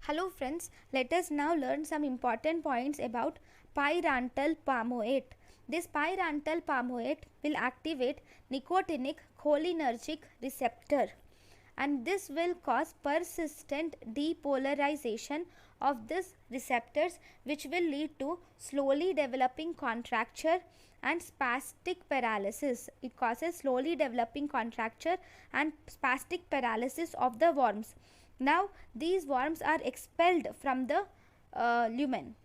Hello friends, let us now learn some important points about pyrantel palmoate. This pyrantel palmoate will activate nicotinic cholinergic receptor, and this will cause persistent depolarization of these receptors, which will lead to slowly developing contracture and spastic paralysis. It causes slowly developing contracture and spastic paralysis of the worms. Now these worms are expelled from the lumen.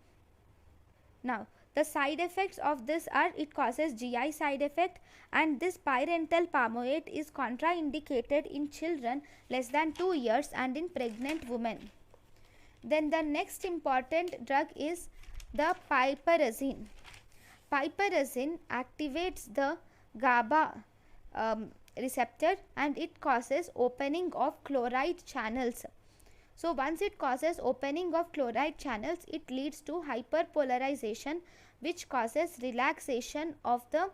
Now the side effects of this are, it causes GI side effect, and this pyrantel palmoate is contraindicated in children less than 2 years and in pregnant women. Then the next important drug is the piperazine. Piperazine activates the GABA receptor, and it causes opening of chloride channels. So once it causes opening of chloride channels, it leads to hyperpolarization, which causes relaxation of the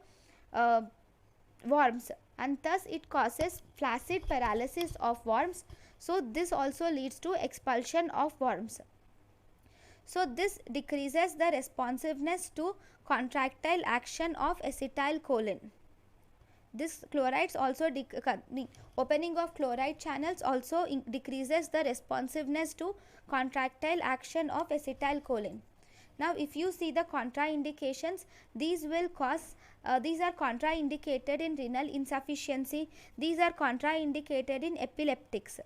worms, and thus it causes flaccid paralysis of worms. So this also leads to expulsion of worms. So this decreases the responsiveness to contractile action of acetylcholine. This chlorides also opening of chloride channels also decreases the responsiveness to contractile action of acetylcholine. Now if you see the contraindications, these will cause these are contraindicated in renal insufficiency, these are contraindicated in epileptics.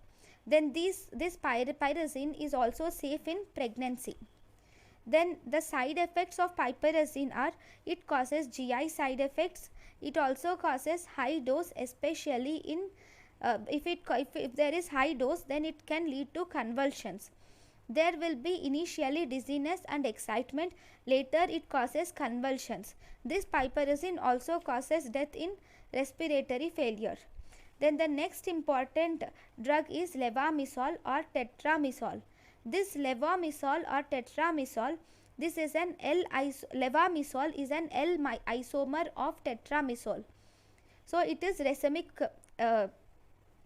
Then this pyrazine is also safe in pregnancy. Then the side effects of piperazine are, it causes GI side effects. It also causes high dose, especially in if there is high dose, then it can lead to convulsions. There will be initially dizziness and excitement, later it causes convulsions. This piperazine also causes death in respiratory failure. Then the next important drug is levamisole or tetramycin. This levamisole or tetramycin, this is an levamisole is an L isomer of tetramycin. So it is racemic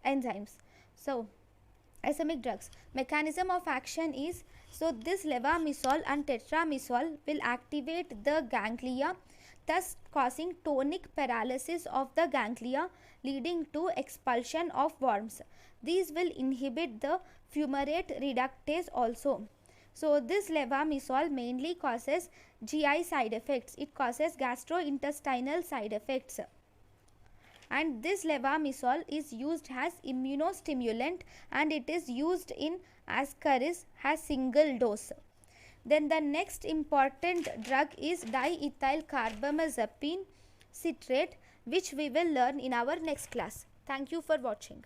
enzymes. So Isomic drugs. Mechanism of action is, so this levamisole and tetramycin will activate the ganglia, thus causing tonic paralysis of the ganglia, leading to expulsion of worms. These will inhibit the fumarate reductase also. So this levamisole mainly causes GI side effects. It causes gastrointestinal side effects. And this levamisole is used as immunostimulant, and it is used in ascaris as single dose. Then the next important drug is diethyl carbamazepine citrate, which we will learn in our next class. Thank you for watching.